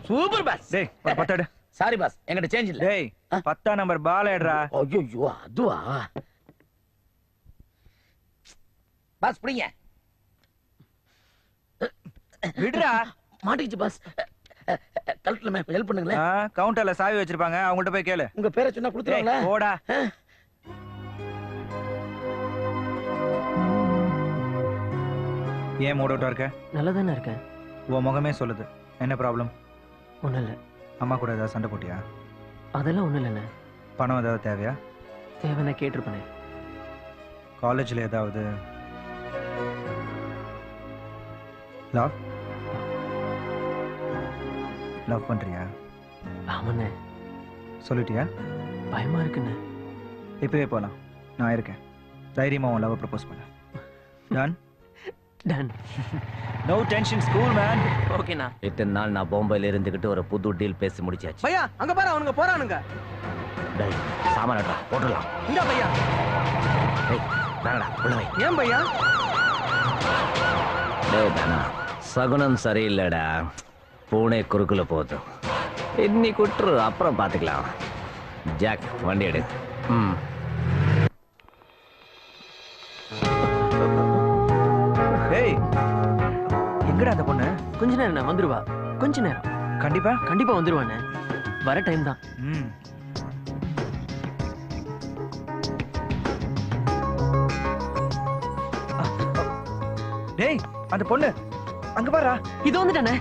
Super pass. டேய் ஒரு 10 எடு. சாரி பாஸ், என்கிட்ட சேஞ்ச் இல்ல. டேய் 10ஆம் நம்பர் பால் எடுடா. ஐயோ அதுவா பாஸ், புடிங்க. விடுடா. மாட்டிக்கிச்சு பாஸ். கல்ட்ல ஹெல்ப் பண்ணுங்களேன். கவுண்டர்ல சாவி வச்சிருப்பாங்க, அவங்கள்ட்ட போய் கேளு. உங்க பேரை சொன்னா கொடுத்துருவாங்களா? போடா. ஏன் மூட் அவுட்டா இருக்க? நல்லா தானே இருக்கேன். உன் முகமே சொல்லுது. என்ன ப்ராப்ளம்? ஒன்றும் இல்லை. அம்மா கூட ஏதாவது சண்டை போட்டியா? அதெல்லாம் ஒன்றும் இல்லைண்ணே. பணம் ஏதாவது தேவையா? தேவைன்னா கேட்டிருப்பேனே. காலேஜில் ஏதாவது லவ் லவ் பண்ணுறியா? ஆமாண்ணே. சொல்லிட்டியா? பயமாக இருக்குண்ணே. இப்போவே போகலாம், நான் இருக்கேன். தைரியமாக உன் லவ் ப்ரப்போஸ் பண்ண. Done done. No tension school man. ஓகேண்ணா. இத்தனை நாள் நான் பாம்பேல இருந்துகிட்டு ஒரு புது டீல் பேசி முடிச்சாச்சு. பையா அங்க பாரு, அவனுங்க போறானுங்க. டேய் சாமானடா போடலாம். இங்க பையா. டேய் நாங்கடா உள்ள வை. ஏன் பையா? டேய் தானா சகுனம் சரியில்லைடா. பூனை குறுக்குல போதும். இன்னி குற்று அப்புறம் பாத்துக்கலாம். ஜாக் வண்டி எடு. டேய் எங்கடா அந்த பொண்ணு? கொஞ்ச நேரம் வந்துருவா. கொஞ்ச நேரம். கண்டிப்பா வந்துருவானே. வர டைம் தான். டேய் அந்த பொண்ணு அங்க பாரா. இது வந்துட்டானே.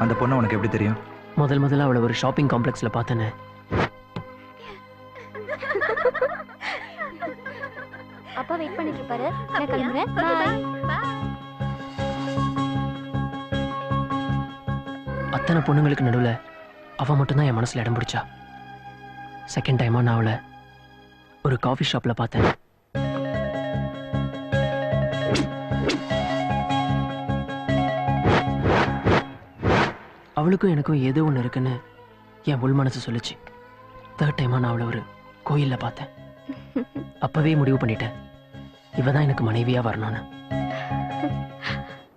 அந்த பொண்ணு உனக்கு எப்படி தெரியும்? முதல்ல அவளை ஒரு ஷாப்பிங் காம்ப்ளெக்ஸ்ல பார்த்தேனே. அப்பா வெயிட் பண்ணிட்டு இருப்பாரு. நான் கிளம்புறேன். பை. அத்தனை பொண்ணுங்களுக்கு நடுவுல அவ மட்டும் தான் என் மனசுல இடம் பிடிச்சா. செகண்ட் டைமா நான் அவளை ஒரு காஃபி ஷாப்ல பார்த்தேன். அவளுக்கும் எனக்கும் ஏதோ ஒன்று இருக்குன்னு என் உள் மனசு சொல்லுச்சு. தேர்ட் டைமா நான் அவளை ஒரு கோயில்ல பார்த்தேன். அப்பவே முடிவு பண்ணிட்டேன், இவதான் எனக்கு மனைவியா வரணும்னு.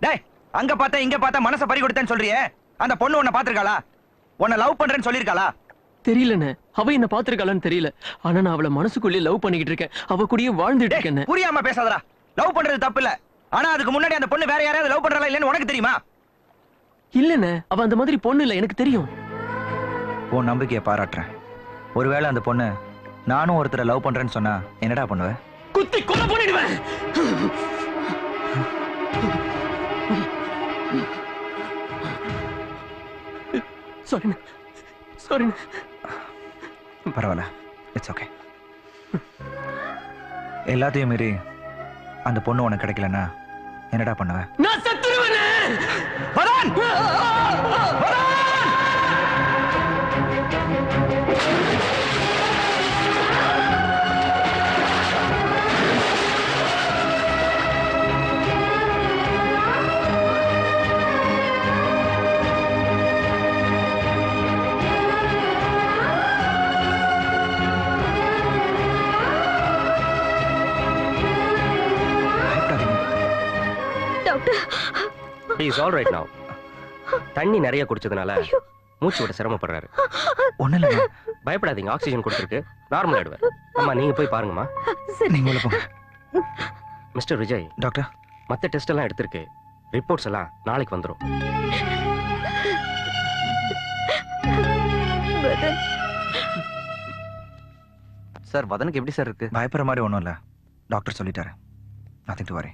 டேய் அங்க பார்த்தா இங்க பார்த்தா மனச பறி கொடுத்தேன்னு சொல்றியே, அந்த பொண்ணு உன்னை பாத்திருக்காளா? உன்னை லவ் பண்றேன்னு சொல்லிருக்காளா? தெரியலண்ணே. அவ என்ன பாத்திருக்காளான்னு தெரியல. ஆனா நான் அவளை மனசுக்குள்ளே லவ் பண்ணிக்கிட்டு இருக்கேன். அவ கூடயே வாழ்ந்துட்டு இருக்கேன். புரியாம பேசாதடா. லவ் பண்றது தப்பு இல்ல. ஆனா அதுக்கு முன்னாடி அந்த பொண்ணு வேற யாராவது லவ் பண்றாளா இல்லன்னு உனக்கு தெரியுமா? இல்லண்ணே, அவ அந்த மாதிரி பொண்ணு இல்ல, எனக்கு தெரியும். உன் நம்பிக்கையை பாராட்டுறேன். ஒருவேளை அந்த பொண்ணு நானும் ஒருத்தரை லவ் பண்றேன்னு சொன்னா என்னடா பண்ணுவ? குத்தி கொலை பண்ணிடுவேன். சாரி. பரவாயில்ல, இட்ஸ் ஓகே. எல்லாத்தையும் மீறி அந்த பொண்ணு உனக்கு கிடைக்கலன்னா என்னடா பண்ணுவ? நான் செத்துருவேனே. வரான் He is all right now. தண்ணி நிறைய குடிச்சதுனால மூச்சு விட சிரமப்படுறாரு. ஒண்ணு இல்ல, பயப்படாதீங்க, ஆக்சிஜன் கொடுத்துருக்கு, நார்மல் ஆயிடுவார். அம்மா நீங்க போய் பாருங்கம்மா. நீங்க உள்ள போங்க. மிஸ்டர் விஜய், டாக்டர் மத்த டெஸ்ட் எல்லாம் எடுத்திருக்கு, ரிப்போர்ட்ஸ் எல்லாம் நாளைக்கு வந்துடும். சார் வதனுக்கு எப்படி சார் இருக்கு? பயப்படுற மாதிரி ஒன்றும் இல்லை, டாக்டர் சொல்லிட்டாரு. Nothing to worry.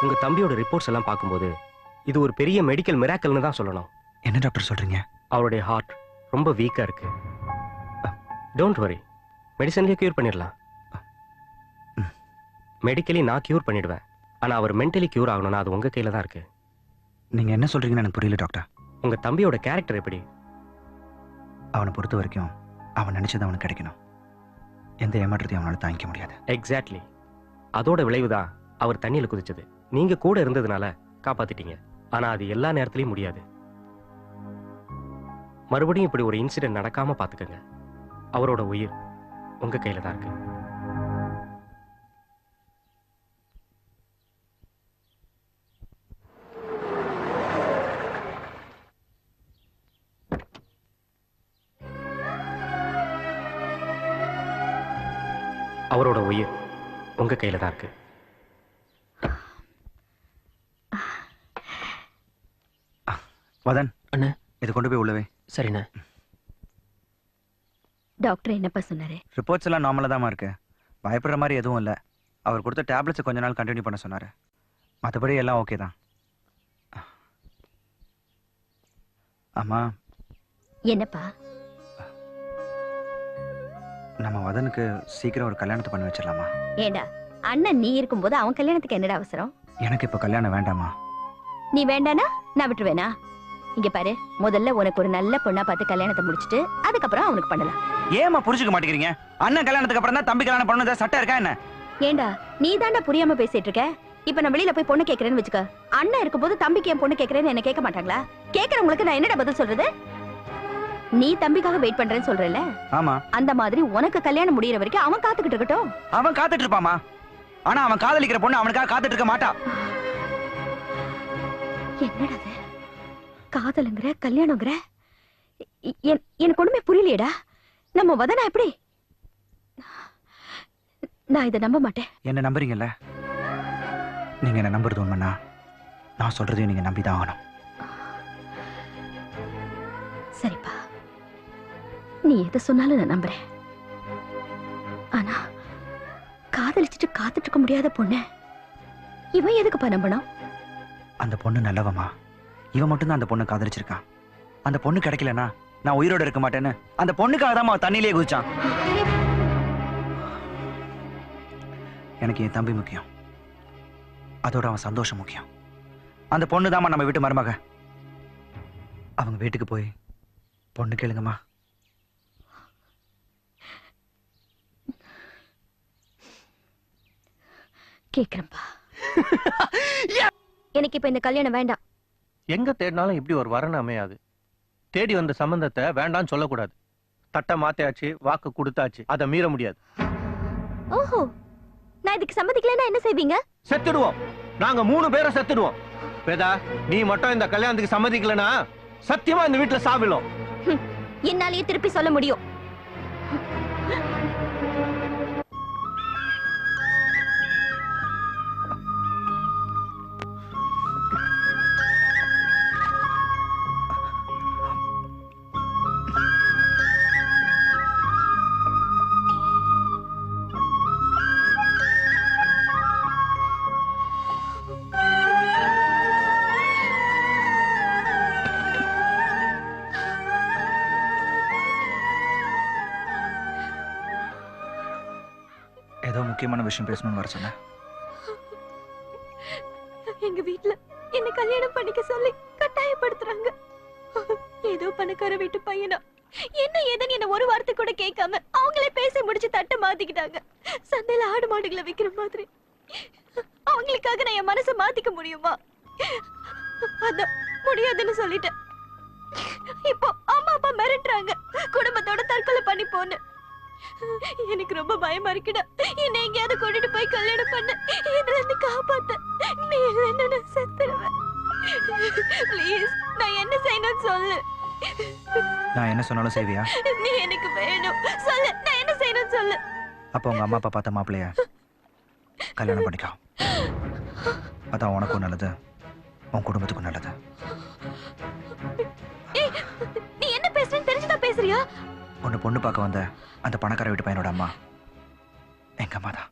உங்க தம்பியோட ரிப்போர்ட்ஸ் எல்லாம் பார்க்கும்போது இது ஒரு பெரிய மெடிக்கல் மிராக்கல்னு தான் சொல்லணும். என்ன டாக்டர் சொல்றீங்க? அவருடைய ஹார்ட் ரொம்ப வீக்கா இருக்கு. டோன்ட் வரி, மெடிசன்லயே கியூர் பண்ணிடலாம். மெடிக்கலி நான் கியூர் பண்ணிடுவேன், ஆனா அவர் மென்டலி கியூர் ஆகணும்னா அது உங்க கையில தான் இருக்கு. நீங்க என்ன சொல்றீங்கன்னு எனக்கு புரியல டாக்டர். உங்க தம்பியோட கேரக்டர் எப்படி? அவனை பொறுத்த வரைக்கும் அவன் நினைச்சது அவனுக்கு கிடைக்கணும். எந்த ஏமாற்றத்தையும் அவனால தாங்கிக்க முடியாது. எக்ஸாக்ட்லி, அதோட விளைவுதான் அவர் தண்ணியில குதிச்சது. நீங்க கூட இருந்ததுனால காப்பாத்திட்டீங்க, ஆனா அது எல்லா நேரத்திலயும் முடியாது. மறுபடியும் இப்படி ஒரு இன்சிடென்ட் நடக்காம பாத்துக்கங்க. அவரோட உயிர் உங்க கையில தான் இருக்கு. அவரோட உயிர் உங்க கையில தான் இருக்கு. வதன் அண்ணே. இது கொண்டு போய் உள்ளவே. சரிண்ணே. டாக்டர் என்னப்பா சொன்னாரு? ரிப்போர்ட்ஸ் எல்லாம் நார்மலாக தான் இருக்கு, பயப்படுற மாதிரி எதுவும் இல்லை. அவர் கொடுத்த டேப்லெட்ஸை கொஞ்ச நாள் கண்டினியூ பண்ண சொன்னார். மற்றபடி எல்லாம் ஓகே தான். ஆமா, என்னப்பா? நம்ம வதனுக்கு சீக்கிரம் ஒரு கல்யாணத்தை பண்ணி வச்சிடலாமா? ஏண்டா, அண்ணன் நீ இருக்கும்போது அவன் கல்யாணத்துக்கு என்னடா அவசரம்? எனக்கு இப்போ கல்யாணம் வேண்டாமா? நீ வேண்டானா நான் விட்டுருவேனா? இங்க பாரு, முதல்ல உனக்கு ஒரு நல்ல பொண்ணா பார்த்து கல்யாணத்தை முடிச்சிட்டு அதுக்கப்புறம் அவனுக்கு பண்ணலாம். ஏமா புரிஞ்சுக்க மாட்டேங்கிறீங்க? அண்ணன் கல்யாணத்துக்கு அப்புறம் தான் தம்பி கல்யாணம் பண்ணணும் சட்டம் இருக்கா என்ன? ஏண்டா, நீ தாண்டா புரியாம பேசிட்டு இருக்க. இப்ப நான் வெளியில போய் பொண்ணு கேட்கறேன்னு வச்சுக்க, அண்ணன் இருக்கும்போது தம்பிக்கு என் பொண்ணு கேட்கறேன்னு என்ன கேட்க மாட்டாங்களா? கேட்கறவங்களுக்கு நான் என்னடா பதில் சொல்றது? நீ தம்பிக்காக வெயிட் பண்றேன்னு சொல்றல, ஆமா, அந்த மாதிரி உனக்கு கல்யாணம் முடியற வரைக்கும் அவன் காத்துக்கிட்டு இருக்கட்டும். அவன் காத்துட்டு இருப்பாமா, ஆனா அவன் காதலிக்கிற பொண்ணு அவனுக்காக காத்துட்டு இருக்க மாட்டா. என்னடா இது? காதலுங்கிற கல்யாணங்கிற எனக்கு ஒண்ணுமே புரியலையேடா. நம்ம வதனா எப்படி? நான் இதை நம்ப மாட்டேன். என்ன நம்புறீங்கல்ல? நீங்க என்ன நம்புறது உண்மைன்னா நான் சொல்றதையும் நீங்க நம்பிதான் ஆகணும். சரிப்பா, நீ எதை சொன்னாலும் நான் நம்புறேன். ஆனா காதலிச்சுட்டு காத்துட்டு இருக்க முடியாத பொண்ணு இவன் எதுக்குப்பா நம்பணும்? அந்த பொண்ணு நல்லவமா, இவன் மட்டும்தான் அந்த பொண்ணை காதலிச்சிருக்கான். அந்த பொண்ணு கிடைக்கலனா நான் உயிரோட இருக்க மாட்டேன்னு அந்த பொண்ணுக்காக தான் அவன் தண்ணியிலே குதிச்சான். எனக்கு என் தம்பி முக்கியம், அதோட அவன் சந்தோஷம் முக்கியம். அந்த பொண்ணு தாமா நம்ம வீட்டு மருமக. அவங்க வீட்டுக்கு போய் பொண்ணு கேளுங்கம்மா. கேக்குறேன்பா. எனக்கு இப்ப இந்த கல்யாணம் வேண்டாம். எங்க தேடினாலும் இப்படி ஒரு வரன் அமையாது. தேடி வந்த சம்பந்தத்தை வேண்டான்னு சொல்லக்கூடாது. தட்டை மாத்தியாச்சு, வாக்கு கொடுத்தாச்சு, அதை மீற முடியாது. ஓஹோ, நான் இதுக்கு சம்மதிக்கலைன்னா என்ன செய்வீங்க? செத்துடுவோம். நாங்க 3 பேரை செத்துடுவோம். வேதா, நீ மட்டும் இந்த கல்யாணத்துக்கு சம்மதிக்கலனா சத்தியமா இந்த வீட்டுல சாவிலும். என்னாலேயே திருப்பி சொல்ல முடியும். ஏதோ முக்கியமான விஷயம் பேசணும்னு வர சொன்னேன். எங்க வீட்ல என்ன கல்யாணம் பண்ணிக்க சொல்லி கட்டாயப்படுத்துறாங்க. ஏதோ பணக்கார வீட்டு பையனா என்ன ஏதன்னு என்ன ஒரு வார்த்தை கூட கேட்காம அவங்களே பேசி முடிச்சு தட்டை மாத்திக்கிட்டாங்க. சந்தையில ஆடு மாடுகளை விக்கிற மாதிரி. அவங்களுக்காக நான் என் மனசை மாத்திக்க முடியுமா? அதான் முடியாதுன்னு சொல்லிட்டேன். இப்போ அம்மா அப்பா மிரட்டுறாங்க. குடும்பத்தோட தற்கொலை பண்ணி போன. எனக்கு ரொம்ப பயமா இருக்குடா. என்ன எங்கேயாவது கூட்டிட்டு போய் கல்யாணம் பண்ண, இதுல இருந்து காப்பாத்த. நீ இல்லைன்னா நான் செத்துருவேன். ப்ளீஸ், நான் என்ன செய்யணும்னு சொல்லு. நான் என்ன சொன்னாலும் செய்வியா? நீ எனக்கு வேணும், சொல்லு. நான் என்ன செய்யணும்னு சொல்லு. அப்போ உங்க அம்மா அப்பா பார்த்த மாப்பிள்ளைய கல்யாணம் பண்ணிக்கோ. அதான் உனக்கும் நல்லது, உன் குடும்பத்துக்கும் நல்லது. ஏய், நீ என்ன பேசுறேன்னு தெரிஞ்சுதான் பேசுறியா? ஒன்னு பொண்ணு பார்க்க வந்த அந்த பணக்கார வீட்டு பையனோட அம்மா எங்க அம்மா தான்.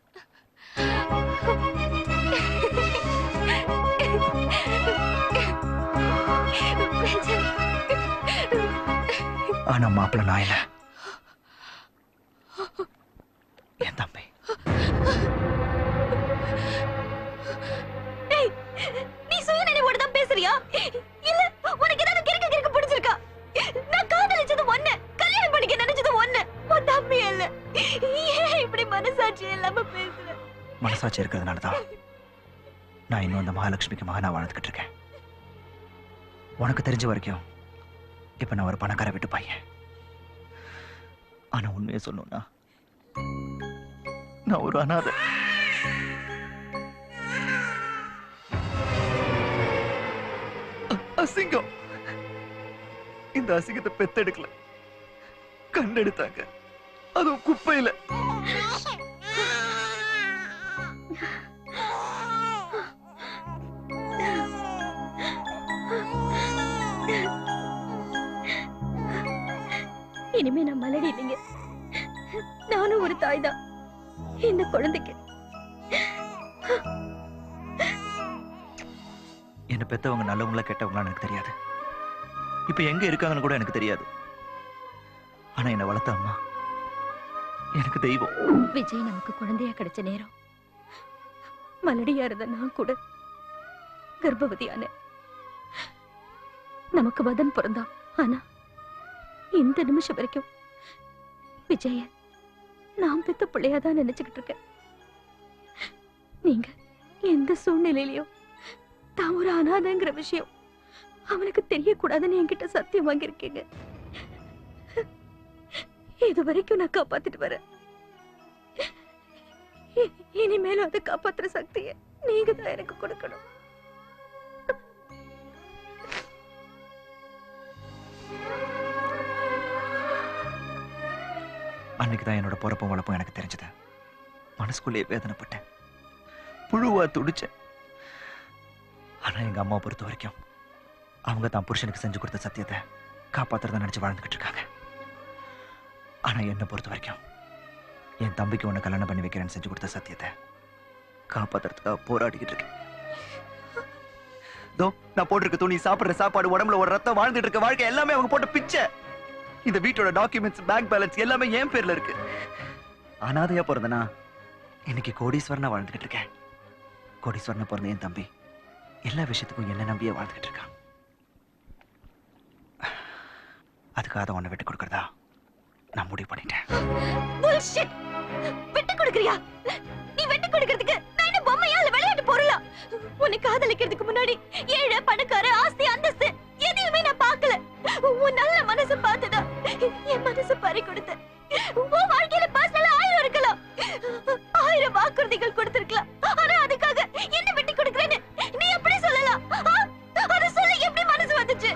ஆனா மாப்பிள்ள நான் இல்ல, என் தம்பி. நீ சுயநினைவோட தான் பேசுறியா? இல்ல உனக்கு ஏதாவது கிறுக்கு பிடிச்சிருக்கா? நான் காதலிச்சது ஒண்ணு, கல்யாணம் பண்ணிக்க நினைச்சது ஒண்ணு. உன் தம்பி இல்ல. ஏன் இப்படி மனசாட்சி இல்லாம பேசுற? மனசாட்சி இருக்கிறதுனால தான் நான் இன்னும் அந்த மகாலட்சுமிக்கு மகனா வாழ்ந்துகிட்டு இருக்கேன். உனக்கு தெரிஞ்ச வரைக்கும் இப்ப நான் ஒரு பணக்கார வீட்டு பையன். ஆனா உண்மையை சொல்லணும்னா நான் ஒரு அனாதை. அசிங்கம். இந்த அசிங்கத்தை பெத்தெடுக்கல, கண்டெடுத்தாங்க, அதுவும் குப்பையில. இனிமே நான் மலடி இல்லைங்க. நானும் ஒரு தாய் தான் இந்த குழந்தைக்கு. என்ன பெத்தவங்க நல்லவங்களா கெட்டவங்களா எனக்கு தெரியாது. இப்ப எங்க இருக்காங்கன்னு கூட எனக்கு தெரியாது. ஆனா என்ன வளர்த்த அம்மா எனக்கு தெய்வம். விஜய் நமக்கு குழந்தையா கிடைச்ச நேரம் மலடியா இருந்த நான் கூட கர்ப்பவதியான. நமக்கு வதன் பிறந்தான். ஆனா இந்த நிமிஷம் வரைக்கும் விஜய நான் பெத்த பிள்ளையாதான் நினைச்சுக்கிட்டு இருக்கேன். நீங்க எந்த சூழ்நிலையிலயும் தான் ஒரு அனாதைங்கிற விஷயம் அவனுக்கு தெரியக்கூடாதுன்னு என்கிட்ட சத்தியம் வாங்கியிருக்கீங்க. இது வரைக்கும் நான் காப்பாத்திட்டு வரேன். இனிமேலும் அதை காப்பாத்துற சக்தியை நீங்க தான் எனக்கு கொடுக்கணும். அன்னைக்குதான் என்னோட பொறப்பும் வளப்பும் எனக்கு தெரிஞ்சது. மனசுக்குள்ளேயே வேதனைப்பட்டேன், புழுவா துடிச்சேன். ஆனா எங்க அம்மா பொறுத்த வரைக்கும் அவங்க தான் புருஷனுக்கு செஞ்சு கொடுத்த சத்தியத்தை காப்பாத்துறத நினைச்சு வாழ்ந்துகிட்டு இருக்காங்க. ஆனா என்ன பொறுத்த வரைக்கும் என் தம்பிக்கு உன்னை கல்யாணம் பண்ணி வைக்கிறேன்னு செஞ்சு கொடுத்த சத்தியத்தை காப்பாத்துறதுக்காக போராடிக்கிட்டு இருக்கேன். நான் போட்டிருக்க துணி, சாப்பிடுற சாப்பாடு, உடம்புல ஒரு ரத்தம், வாழ்ந்துட்டு இருக்க வாழ்க்கை எல்லாமே அவங்க போட்ட பிச்சை. இந்த வீட்டோட டாக்குமெண்ட்ஸ், பேங்க் பேலன்ஸ் எல்லாமே என் பேர்ல இருக்கு. அனாதையா பிறந்தனா இன்னைக்கு கோடீஸ்வரனா வாழ்ந்துகிட்டு இருக்கேன். கோடீஸ்வரனா பிறந்த என் தம்பி எல்லா விஷயத்துக்கும் என்ன நம்பியே வாழ்ந்துகிட்டு இருக்கான். அதுக்காக உன்னை விட்டு கொடுக்கறதா நான் முடிவு பண்ணிட்டேன். புல்ஷிட். விட்டு கொடுக்கறியா? நீ விட்டு கொடுக்கிறதுக்கு நான் என்ன பொம்மையா இல்ல விளையாட்டு பொருளா? உன்னை காதலிக்கிறதுக்கு முன்னாடி ஏழை பணக்கார ஆஸ்தி அந்தஸ்து எதையுமே நான் பார்க்கல. உன் நல்ல மனசு பார்த்துதான் என் மனசு பறி கொடுத்த. உன் வாழ்க்கையில பர்சனலா 1000 இருக்கலாம், 1000 வாக்குறுதிகள் கொடுத்திருக்கலாம். ஆனா அதுக்காக என்ன விட்டு கொடுக்கறேன்னு நீ எப்படி சொல்லலாம்? அத சொல்லி எப்படி மனசு வந்துச்சு?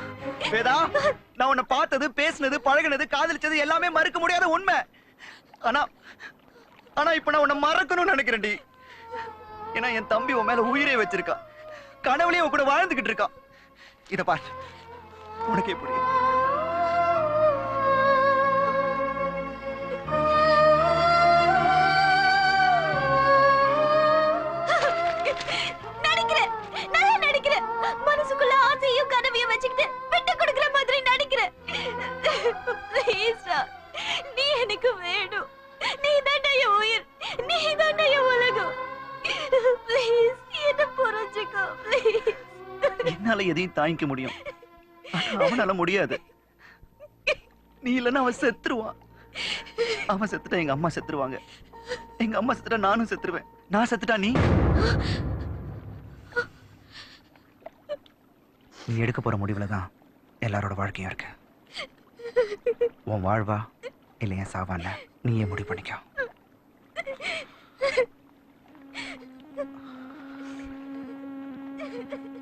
வேதா, நான் உன்னை பார்த்தது, பேசினது, பழகினது, காதலிச்சது எல்லாமே மறுக்க முடியாத உண்மை. ஆனா ஆனா இப்ப நான் உன்னை மறக்கணும்னு நினைக்கிறேன்டி. ஏன்னா என் தம்பி உன் மேல உயிரே வச்சிருக்கான், கனவுலயே உன் கூட வாழ்ந்துகிட்டு இருக்கான். இத பாரு, உனக்கே புரியும். நடிக்கிறேன், நல்லா நடிக்கிறேன். மனசுக்குள்ள ஆசையும் கனவையும் வச்சுக்கிட்டு விட்டு கொடுக்கிற மாதிரி நடிக்கிறேன். ப்ளீஸ்டா, நீ எனக்கு வேணும். நீ தான் என் உயிர், நீ தான் என் உலகம். ப்ளீஸ் என்ன புரிஞ்சுக்கோ. ப்ளீஸ். என்னால எதையும் தாங்கிக்க முடியும், ஆனா அவனால முடியாது. நீ இல்லைன்னா அவன் செத்துருவான். அவன் செத்துட்டா எங்க அம்மா செத்துருவாங்க, எங்க அம்மா செத்துட்டா நானும் செத்துருவேன். நான் செத்துட்டா நீ நீ எடுக்க போற முடிவுல தான் எல்லாரோட வாழ்க்கையும் இருக்கு. உன் வாழ்வா இல்லை என் சாவான்னு நீயே முடிவு பண்ணிக்கோ. Ha ha ha.